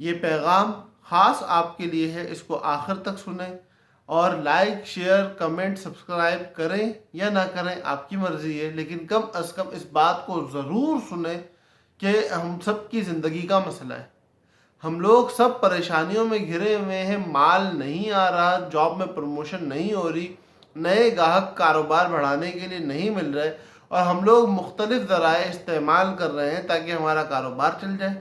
یہ پیغام خاص آپ کے لیے ہے، اس کو آخر تک سنیں، اور لائک، شیئر، کمنٹ، سبسکرائب کریں یا نہ کریں آپ کی مرضی ہے، لیکن کم از کم اس بات کو ضرور سنیں کہ ہم سب کی زندگی کا مسئلہ ہے۔ ہم لوگ سب پریشانیوں میں گھرے ہوئے ہیں، مال نہیں آ رہا، جاب میں پروموشن نہیں ہو رہی، نئے گاہک کاروبار بڑھانے کے لیے نہیں مل رہے، اور ہم لوگ مختلف ذرائع استعمال کر رہے ہیں تاکہ ہمارا کاروبار چل جائے،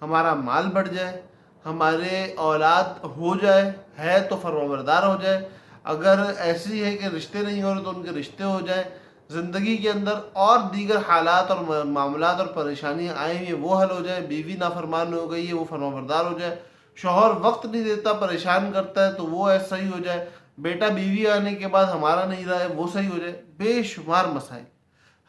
ہمارا مال بڑھ جائے، ہمارے اولاد ہو جائے، ہے تو فرمانبردار ہو جائے، اگر ایسی ہے کہ رشتے نہیں ہو رہے تو ان کے رشتے ہو جائیں، زندگی کے اندر اور دیگر حالات اور معاملات اور پریشانیاں آئی ہوئی ہیں وہ حل ہو جائے، بیوی نافرمان ہو گئی ہے وہ فرمانبردار ہو جائے، شوہر وقت نہیں دیتا پریشان کرتا ہے تو وہ ایسا صحیح ہو جائے، بیٹا بیوی آنے کے بعد ہمارا نہیں رہا ہے وہ صحیح ہو جائے۔ بے شمار مسائل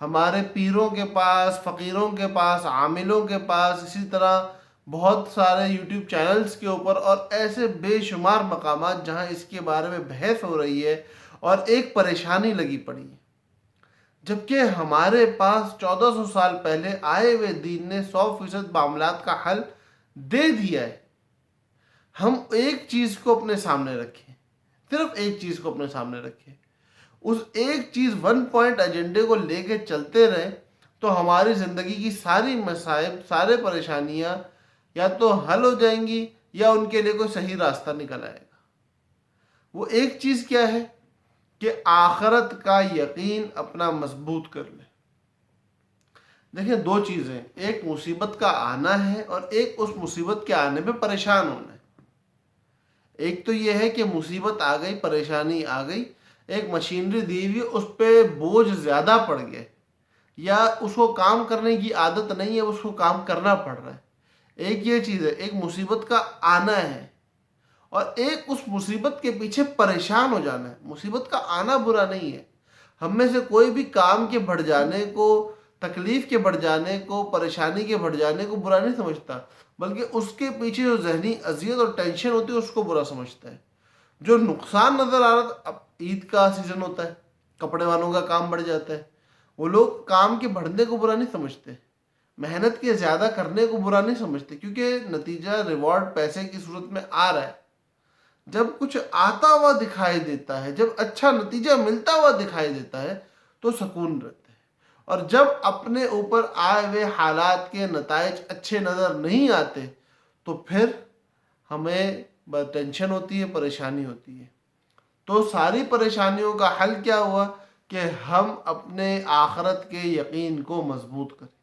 ہمارے پیروں کے پاس، فقیروں کے پاس، عاملوں کے پاس، اسی طرح بہت سارے یوٹیوب چینلز کے اوپر اور ایسے بے شمار مقامات جہاں اس کے بارے میں بحث ہو رہی ہے اور ایک پریشانی لگی پڑی ہے، جبکہ ہمارے پاس 1400 سال پہلے آئے ہوئے دین نے 100% معاملات کا حل دے دیا ہے۔ ہم ایک چیز کو اپنے سامنے رکھیں، صرف ایک چیز کو اپنے سامنے رکھیں، اس ایک چیز 1 پوائنٹ ایجنڈے کو لے کے چلتے رہیں تو ہماری زندگی کی ساری مصائب، سارے پریشانیاں یا تو حل ہو جائیں گی یا ان کے لیے کوئی صحیح راستہ نکل آئے گا۔ وہ ایک چیز کیا ہے کہ آخرت کا یقین اپنا مضبوط کر لیں۔ دیکھیں دو چیزیں، ایک مصیبت کا آنا ہے اور ایک اس مصیبت کے آنے پہ پریشان ہونا ہے۔ ایک تو یہ ہے کہ مصیبت آ گئی، پریشانی آ گئی، ایک مشینری دی ہوئی اس پہ بوجھ زیادہ پڑ گئے یا اس کو کام کرنے کی عادت نہیں ہے، اس کو کام کرنا پڑ رہا ہے۔ ایک یہ چیز ہے، ایک مصیبت کا آنا ہے اور ایک اس مصیبت کے پیچھے پریشان ہو جانا ہے۔ مصیبت کا آنا برا نہیں ہے، ہم میں سے کوئی بھی کام کے بڑھ جانے کو، تکلیف کے بڑھ جانے کو، پریشانی کے بڑھ جانے کو برا نہیں سمجھتا، بلکہ اس کے پیچھے جو ذہنی اذیت اور ٹینشن ہوتی ہے اس کو برا سمجھتا ہے۔ جو نقصان نظر آ رہا تھا، اب عید کا سیزن ہوتا ہے، کپڑے والوں کا کام بڑھ جاتا ہے، وہ لوگ کام کے بڑھنے کو برا نہیں سمجھتے، محنت کے زیادہ کرنے کو برا نہیں سمجھتے، کیونکہ نتیجہ ریوارڈ پیسے کی صورت میں آ رہا ہے۔ جب کچھ آتا ہوا دکھائی دیتا ہے، جب اچھا نتیجہ ملتا ہوا دکھائی دیتا ہے تو سکون رہتا ہے، اور جب اپنے اوپر آئے ہوئے حالات کے نتائج اچھے نظر نہیں آتے تو پھر ہمیں ٹینشن ہوتی ہے، پریشانی ہوتی ہے۔ تو ساری پریشانیوں کا حل کیا ہوا کہ ہم اپنے آخرت کے یقین کو مضبوط کریں،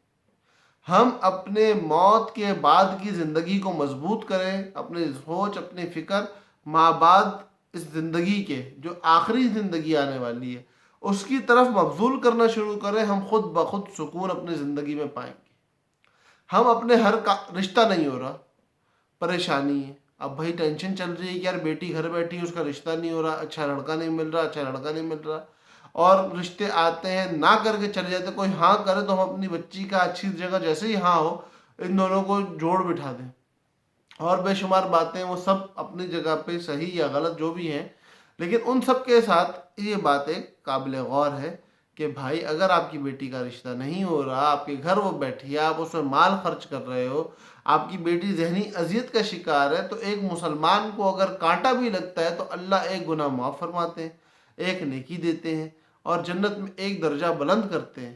ہم اپنے موت کے بعد کی زندگی کو مضبوط کریں، اپنی سوچ، اپنی فکر ماں بعد اس زندگی کے جو آخری زندگی آنے والی ہے اس کی طرف مبذول کرنا شروع کریں، ہم خود بخود سکون اپنی زندگی میں پائیں گے۔ ہم اپنے ہر کا رشتہ نہیں ہو رہا، پریشانی ہے، اب بھائی ٹینشن چل رہی ہے کہ یار بیٹی گھر بیٹھی ہے، اس کا رشتہ نہیں ہو رہا، اچھا لڑکا نہیں مل رہا، اچھا لڑکا نہیں مل رہا، اور رشتے آتے ہیں نہ کر کے چلے جاتے، کوئی ہاں کرے تو ہم اپنی بچی کا اچھی جگہ جیسے ہی ہاں ہو ان دونوں کو جوڑ بٹھا دیں، اور بے شمار باتیں وہ سب اپنی جگہ پہ صحیح یا غلط جو بھی ہیں، لیکن ان سب کے ساتھ یہ بات ایک قابل غور ہے کہ بھائی اگر آپ کی بیٹی کا رشتہ نہیں ہو رہا، آپ کے گھر وہ بیٹھی ہے، آپ اس میں مال خرچ کر رہے ہو، آپ کی بیٹی ذہنی اذیت کا شکار ہے، تو ایک مسلمان کو اگر کانٹا بھی لگتا ہے تو اللہ ایک گناہ معاف فرماتے ہیں، ایک نیکی دیتے ہیں اور جنت میں ایک درجہ بلند کرتے ہیں۔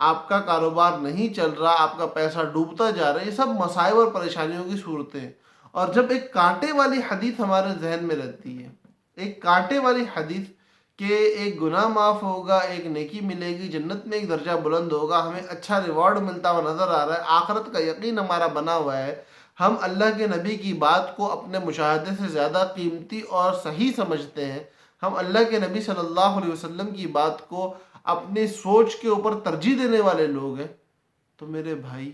آپ کا کاروبار نہیں چل رہا، آپ کا پیسہ ڈوبتا جا رہا ہے، یہ سب مصائب اور پریشانیوں کی صورتیں ہیں۔ اور جب ایک کانٹے والی حدیث ہمارے ذہن میں رہتی ہے، ایک کانٹے والی حدیث کہ ایک گناہ معاف ہوگا، ایک نیکی ملے گی، جنت میں ایک درجہ بلند ہوگا، ہمیں اچھا ریوارڈ ملتا ہوا نظر آ رہا ہے، آخرت کا یقین ہمارا بنا ہوا ہے، ہم اللہ کے نبی کی بات کو اپنے مشاہدے سے زیادہ قیمتی اور صحیح سمجھتے ہیں، ہم اللہ کے نبی صلی اللہ علیہ وسلم کی بات کو اپنی سوچ کے اوپر ترجیح دینے والے لوگ ہیں، تو میرے بھائی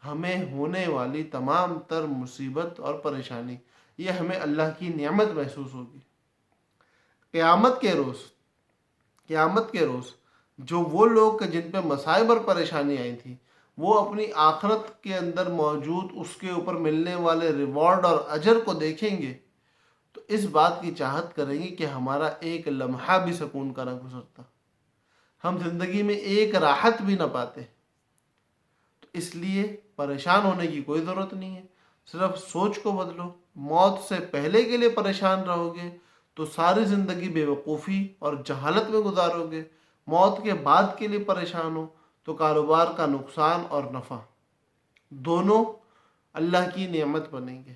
ہمیں ہونے والی تمام تر مصیبت اور پریشانی یہ ہمیں اللہ کی نعمت محسوس ہوگی۔ قیامت کے روز، قیامت کے روز جو وہ لوگ جن پہ مصائب اور پریشانی آئی تھی وہ اپنی آخرت کے اندر موجود اس کے اوپر ملنے والے ریوارڈ اور اجر کو دیکھیں گے تو اس بات کی چاہت کریں گے کہ ہمارا ایک لمحہ بھی سکون کا نہ گزرتا، ہم زندگی میں ایک راحت بھی نہ پاتے۔ تو اس لیے پریشان ہونے کی کوئی ضرورت نہیں ہے، صرف سوچ کو بدلو۔ موت سے پہلے کے لیے پریشان رہو گے تو ساری زندگی بے وقوفی اور جہالت میں گزارو گے۔ موت کے بعد کے لیے پریشان ہو تو کاروبار کا نقصان اور نفع دونوں اللہ کی نعمت بنیں گے۔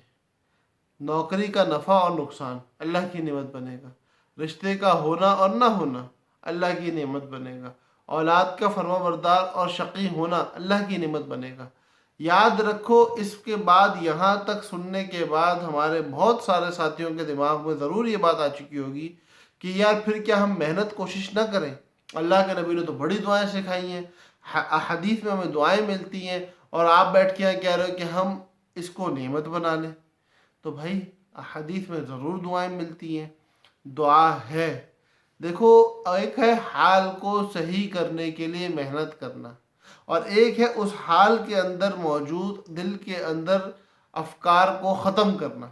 نوکری کا نفع اور نقصان اللہ کی نعمت بنے گا۔ رشتے کا ہونا اور نہ ہونا اللہ کی نعمت بنے گا۔ اولاد کا فرما بردار اور شقی ہونا اللہ کی نعمت بنے گا۔ یاد رکھو، اس کے بعد یہاں تک سننے کے بعد ہمارے بہت سارے ساتھیوں کے دماغ میں ضرور یہ بات آ چکی ہوگی کہ یار پھر کیا ہم محنت کوشش نہ کریں؟ اللہ کے نبی نے تو بڑی دعائیں سکھائی ہیں، حدیث میں ہمیں دعائیں ملتی ہیں، اور آپ بیٹھ کے یہاں کہہ رہے ہو کہ ہم اس کو نعمت بنا لیں۔ تو بھائی حدیث میں ضرور دعائیں ملتی ہیں، دعا ہے۔ دیکھو، ایک ہے حال کو صحیح کرنے کے لیے محنت کرنا، اور ایک ہے اس حال کے اندر موجود دل کے اندر افکار کو ختم کرنا۔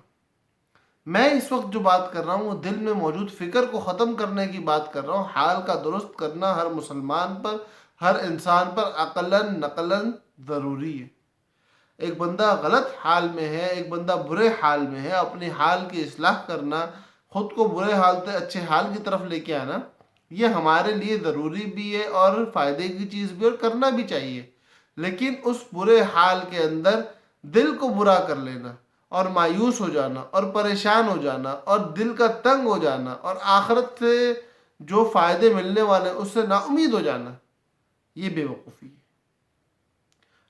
میں اس وقت جو بات کر رہا ہوں وہ دل میں موجود فکر کو ختم کرنے کی بات کر رہا ہوں۔ حال کا درست کرنا ہر مسلمان پر، ہر انسان پر عقلاً نقلاً ضروری ہے۔ ایک بندہ غلط حال میں ہے، ایک بندہ برے حال میں ہے، اپنی حال کی اصلاح کرنا، خود کو برے حال سے اچھے حال کی طرف لے کے آنا، یہ ہمارے لیے ضروری بھی ہے اور فائدے کی چیز بھی، اور کرنا بھی چاہیے۔ لیکن اس برے حال کے اندر دل کو برا کر لینا اور مایوس ہو جانا اور پریشان ہو جانا اور دل کا تنگ ہو جانا اور آخرت سے جو فائدے ملنے والے ہیں اس سے نا امید ہو جانا، یہ بے وقوفی ہے۔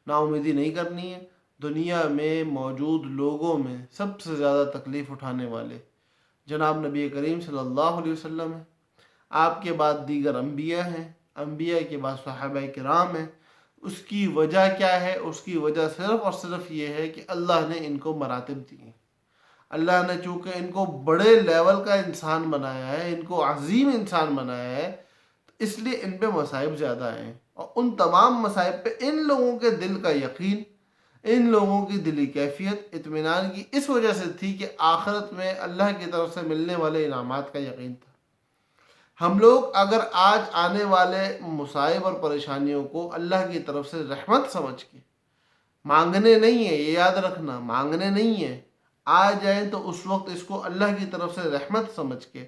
نا امیدی نہیں کرنی ہے۔ دنیا میں موجود لوگوں میں سب سے زیادہ تکلیف اٹھانے والے جناب نبی کریم صلی اللہ علیہ وسلم ہیں۔ آپ کے بعد دیگر انبیاء ہیں، انبیاء کے بعد صحابہ کرام ہیں۔ اس کی وجہ کیا ہے؟ اس کی وجہ صرف اور صرف یہ ہے کہ اللہ نے ان کو مراتب دی ہیں۔ اللہ نے چونکہ ان کو بڑے لیول کا انسان بنایا ہے، ان کو عظیم انسان بنایا ہے، اس لیے ان پہ مصائب زیادہ آئے ہیں، اور ان تمام مصائب پہ ان لوگوں کے دل کا یقین، ان لوگوں کی دلی کیفیت اطمینان کی اس وجہ سے تھی کہ آخرت میں اللہ کی طرف سے ملنے والے انعامات کا یقین تھا۔ ہم لوگ اگر آج آنے والے مصائب اور پریشانیوں کو اللہ کی طرف سے رحمت سمجھ کے، مانگنے نہیں ہے، یہ یاد رکھنا، مانگنے نہیں ہے، آ جائیں تو اس وقت اس کو اللہ کی طرف سے رحمت سمجھ کے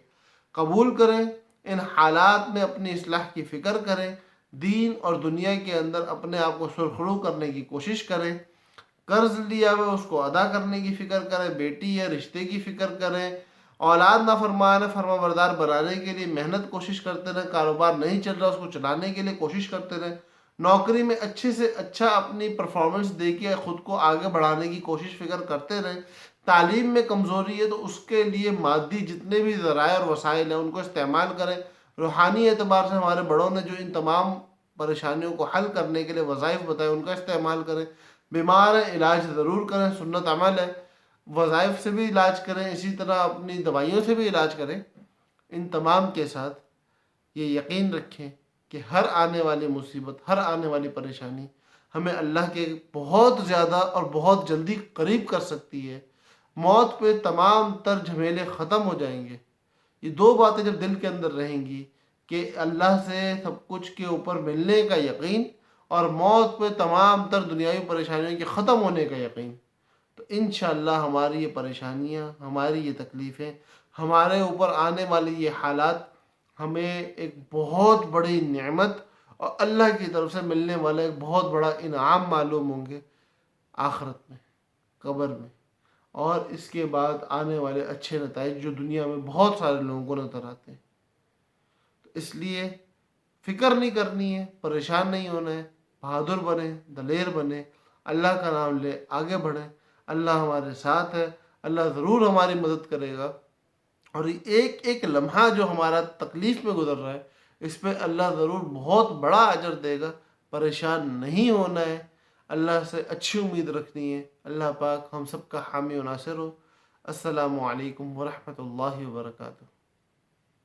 قبول کریں، ان حالات میں اپنی اصلاح کی فکر کریں، دین اور دنیا کے اندر اپنے آپ کو سرخرو کرنے کی کوشش کریں، قرض لیا ہوا اس کو ادا کرنے کی فکر کریں، بیٹی یا رشتے کی فکر کریں، اولاد فرما بردار بنانے کے لیے محنت کوشش کرتے رہیں، کاروبار نہیں چل رہا اس کو چلانے کے لیے کوشش کرتے رہیں، نوکری میں اچھے سے اچھا اپنی پرفارمنس دے کے خود کو آگے بڑھانے کی کوشش فکر کرتے رہیں، تعلیم میں کمزوری ہے تو اس کے لیے مادی جتنے بھی ذرائع اور وسائل ہیں ان کو استعمال کریں، روحانی اعتبار سے ہمارے بڑوں نے جو ان تمام پریشانیوں کو حل کرنے کے لیے وظائف بتائے ان کا استعمال کریں، بیمار ہیں علاج ضرور کریں، سنت عمل ہے، وظائف سے بھی علاج کریں، اسی طرح اپنی دوائیوں سے بھی علاج کریں۔ ان تمام کے ساتھ یہ یقین رکھیں کہ ہر آنے والی مصیبت، ہر آنے والی پریشانی ہمیں اللہ کے بہت زیادہ اور بہت جلدی قریب کر سکتی ہے۔ موت پہ تمام تر جھمیلے ختم ہو جائیں گے۔ یہ دو باتیں جب دل کے اندر رہیں گی کہ اللہ سے سب کچھ کے اوپر ملنے کا یقین اور موت پہ تمام تر دنیاوی پریشانیوں کے ختم ہونے کا یقین، تو انشاءاللہ ہماری یہ پریشانیاں، ہماری یہ تکلیفیں، ہمارے اوپر آنے والی یہ حالات ہمیں ایک بہت بڑی نعمت اور اللہ کی طرف سے ملنے والا ایک بہت بڑا انعام معلوم ہوں گے، آخرت میں، قبر میں، اور اس کے بعد آنے والے اچھے نتائج جو دنیا میں بہت سارے لوگوں کو نظر آتے ہیں۔ تو اس لیے فکر نہیں کرنی ہے، پریشان نہیں ہونا ہے، بہادر بنیں، دلیر بنیں، اللہ کا نام لے، آگے بڑھیں، اللہ ہمارے ساتھ ہے، اللہ ضرور ہماری مدد کرے گا، اور ایک ایک لمحہ جو ہمارا تکلیف میں گزر رہا ہے اس پہ اللہ ضرور بہت بڑا اجر دے گا۔ پریشان نہیں ہونا ہے، اللہ سے اچھی امید رکھنی ہے۔ اللہ پاک ہم سب کا حامی و ناصر ہو۔ السلام علیکم ورحمۃ اللہ وبرکاتہ۔